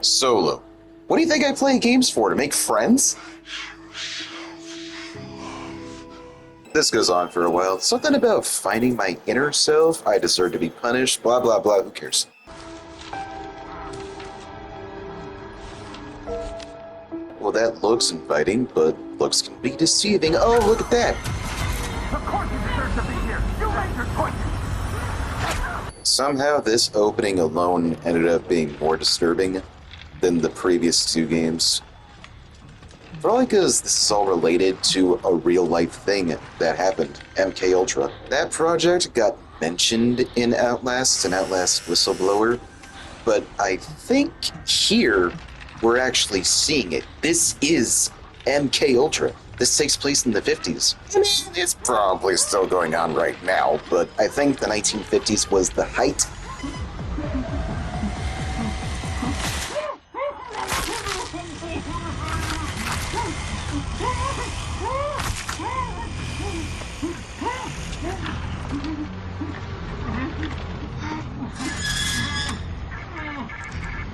Solo. What do you think I play games for? To make friends? This goes on for a while. Something about finding my inner self. I deserve to be punished. Blah, blah, blah. Who cares? Well, that looks inviting, but looks can be deceiving. Oh, look at that. Of course you deserve to be here. You made your choice. Somehow this opening alone ended up being more disturbing than the previous two games. Probably because this is all related to a real-life thing that happened, MK Ultra. That project got mentioned in Outlast, an Outlast whistleblower, but I think here we're actually seeing it. This is MK Ultra. This takes place in the 50s. I mean, it's probably still going on right now, but I think the 1950s was the height.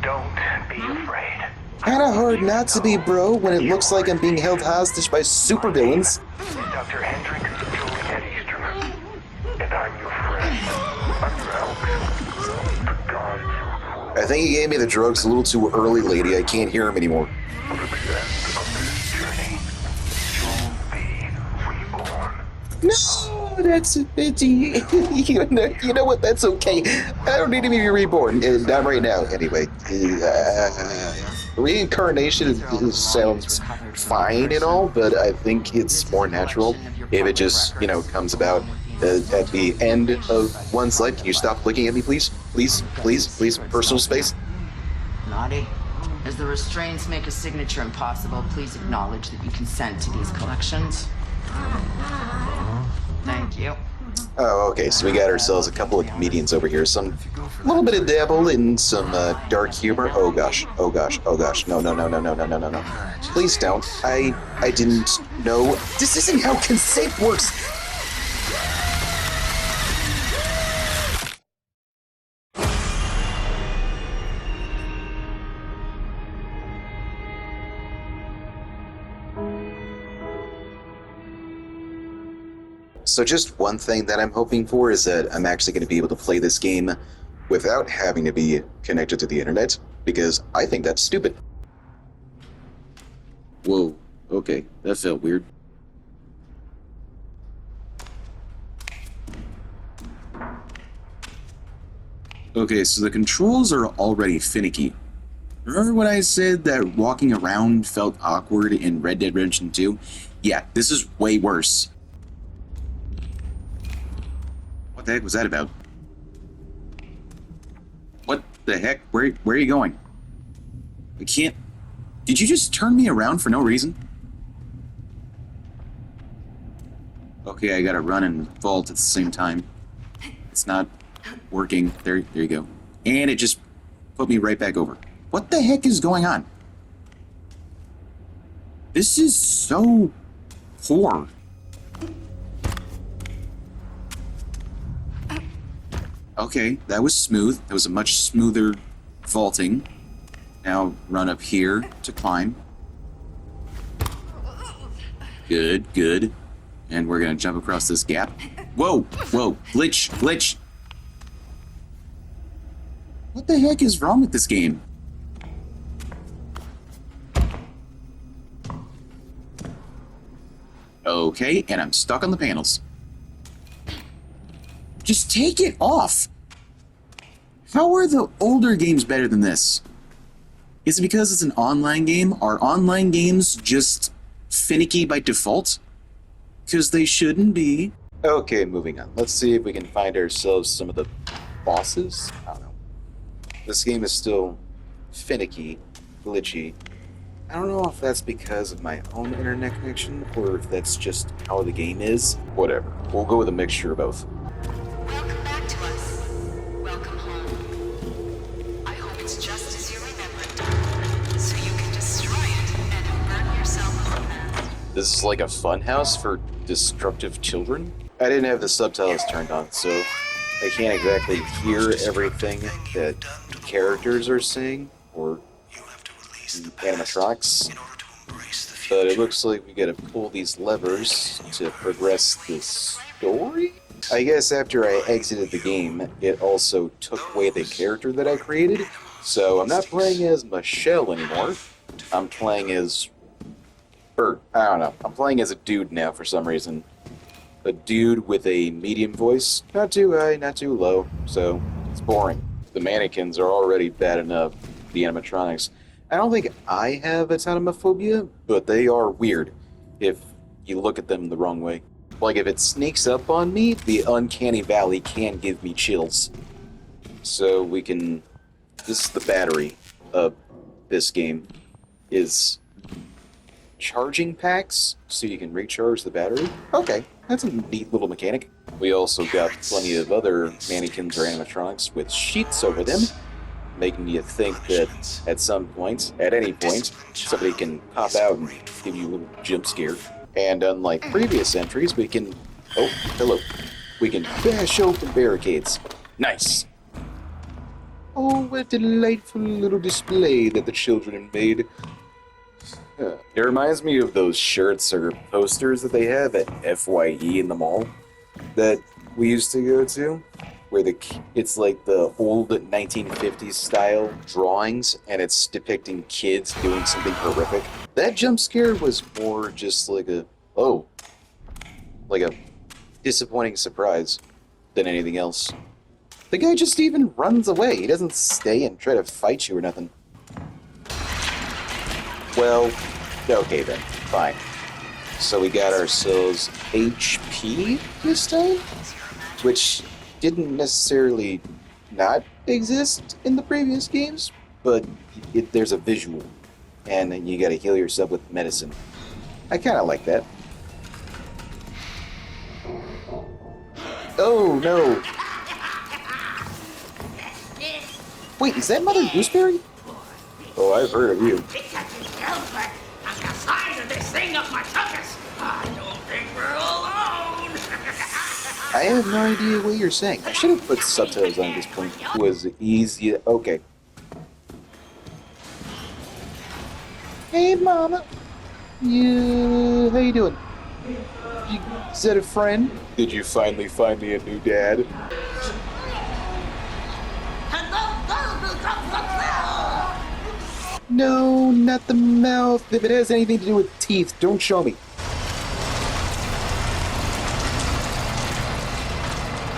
Don't be afraid. Kinda hard not to be, bro, when it looks like I'm being held hostage by supervillains. Dr. Hendricks, Juliet Easterman. And I'm your friend. I'm your help. The gods. I think he gave me the drugs a little too early, lady. I can't hear him anymore. At the end of this journey, you'll be reborn. No, that's a pity. You know what? That's okay. I don't need to be reborn. Not right now, anyway. Reincarnation sounds fine and all, but I think it's more natural if it just, comes about at the end of one's life. Can you stop looking at me, please? Please, please, please. Personal space. Naughty. As the restraints make a signature impossible, please acknowledge that you consent to these collections. Thank you. Oh, okay, so we got ourselves a couple of comedians over here. Some little bit of dabble in some dark humor. Oh gosh, oh gosh, oh gosh. No, no, no, no, no, no, no, no, no. Please don't. I didn't know. This isn't how consent works. So just one thing that I'm hoping for is that I'm actually going to be able to play this game without having to be connected to the internet, because I think that's stupid. Whoa, okay, that felt weird. Okay, so the controls are already finicky. Remember when I said that walking around felt awkward in Red Dead Redemption 2? Yeah, this is way worse. What the heck was that about? What the heck? Where are you going? I can't... Did you just turn me around for no reason? Okay, I gotta run and vault at the same time. It's not working. There you go. And it just put me right back over. What the heck is going on? This is so poor. Okay, that was smooth. That was a much smoother vaulting. Now run up here to climb. Good, good. And we're gonna jump across this gap. Whoa, whoa, glitch, glitch. What the heck is wrong with this game? Okay, and I'm stuck on the panels. Just take it off. How are the older games better than this? Is it because it's an online game? Are online games just finicky by default? Because they shouldn't be. Okay, moving on. Let's see if we can find ourselves some of the bosses. I don't know. This game is still finicky, glitchy. I don't know if that's because of my own internet connection or if that's just how the game is. Whatever. We'll go with a mixture of both. Welcome back to us. Welcome home. I hope it's just as you remembered, so you can destroy it and burn yourself on that. This is like a fun house for destructive children? I didn't have the subtitles turned on, so I can't exactly hear everything that characters are saying or some animatronics. But it looks like we gotta pull these levers to progress the story? I guess after I exited the game, it also took away the character that I created, so I'm not playing as Michelle anymore. I'm playing as... I don't know. I'm playing as a dude now for some reason. A dude with a medium voice. Not too high, not too low, so it's boring. The mannequins are already bad enough, the animatronics. I don't think I have autonomophobia, but they are weird if you look at them the wrong way. Like, if it sneaks up on me, the uncanny valley can give me chills. So we can... This is the battery of this game, is charging packs, so you can recharge the battery. Okay, that's a neat little mechanic. We also got plenty of other mannequins or animatronics with sheets over them, making you think that at some point, at any point, somebody can pop out and give you a little jump scare. And unlike previous entries, we can... Oh, hello. We can bash open barricades. Nice. Oh, what a delightful little display that the children made. It reminds me of those shirts or posters that they have at FYE in the mall that we used to go to, where it's like the old 1950s style drawings, and it's depicting kids doing something horrific. That jump scare was more just like a disappointing surprise than anything else. The guy just even runs away. He doesn't stay and try to fight you or nothing. Well, okay then, fine. So we got ourselves HP this time, which didn't necessarily not exist in the previous games, but there's a visual, and you gotta heal yourself with medicine. I kinda like that. Oh no! Wait, is that Mother Gooseberry? Oh, I've heard of you. I have no idea what you're saying. I should have put subtitles on at this point. It was easy. Okay. Hey, Mama. How you doing? Is that a friend? Did you finally find me a new dad? No, not the mouth. If it has anything to do with teeth, don't show me.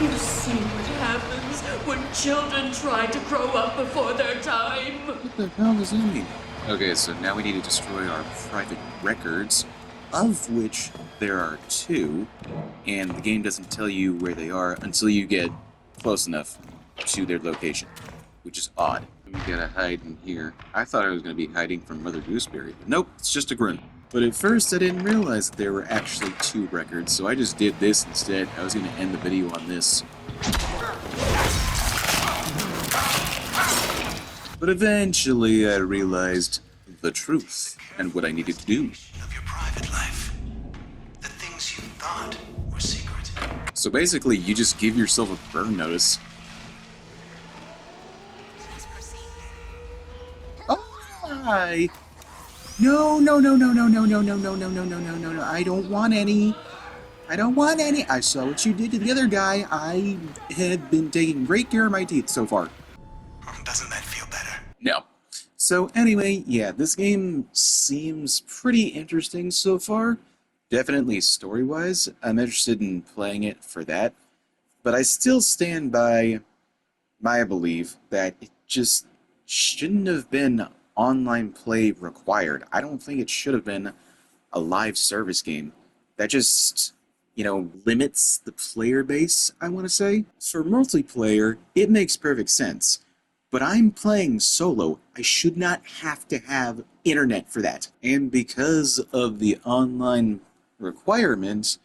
You see what happens when children try to grow up before their time. What the hell does that mean? Okay, so now we need to destroy our private records, of which there are 2, and the game doesn't tell you where they are until you get close enough to their location, which is odd. We gotta hide in here. I thought I was gonna be hiding from Mother Gooseberry, but nope, it's just a grunt. But at first I didn't realize that there were actually 2 records, so I just did this instead. I was gonna end the video on this. But eventually I realized the truth and what I needed to do. Of your private life. The things you thought were secret. So basically, you just give yourself a burn notice. Oh, hi! No, I don't want any. I don't want any. I saw what you did to the other guy. I have been taking great care of my teeth so far. Doesn't that feel better? No. So anyway, yeah, this game seems pretty interesting so far. Definitely story-wise. I'm interested in playing it for that. But I still stand by my belief that it just shouldn't have been online play required. I don't think it should have been a live service game. That just, limits the player base, I want to say. For multiplayer, it makes perfect sense. But I'm playing solo. I should not have to have internet for that. And because of the online requirements,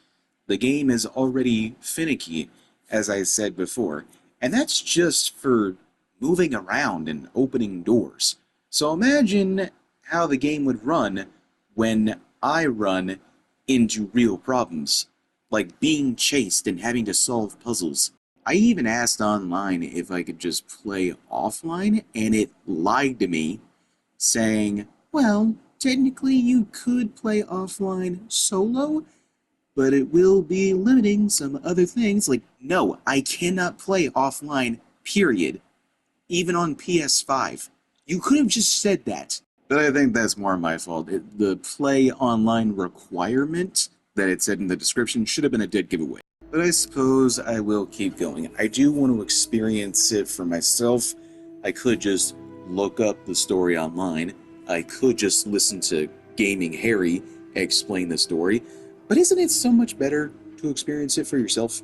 the game is already finicky, as I said before. And that's just for moving around and opening doors. So imagine how the game would run when I run into real problems, like being chased and having to solve puzzles. I even asked online if I could just play offline, and it lied to me, saying, Well, technically you could play offline solo, but it will be limiting some other things. Like, no, I cannot play offline, period. Even on PS5. You could have just said that. But I think that's more my fault. The play online requirement that it said in the description should have been a dead giveaway. But I suppose I will keep going. I do want to experience it for myself. I could just look up the story online. I could just listen to Gaming Harry explain the story. But isn't it so much better to experience it for yourself?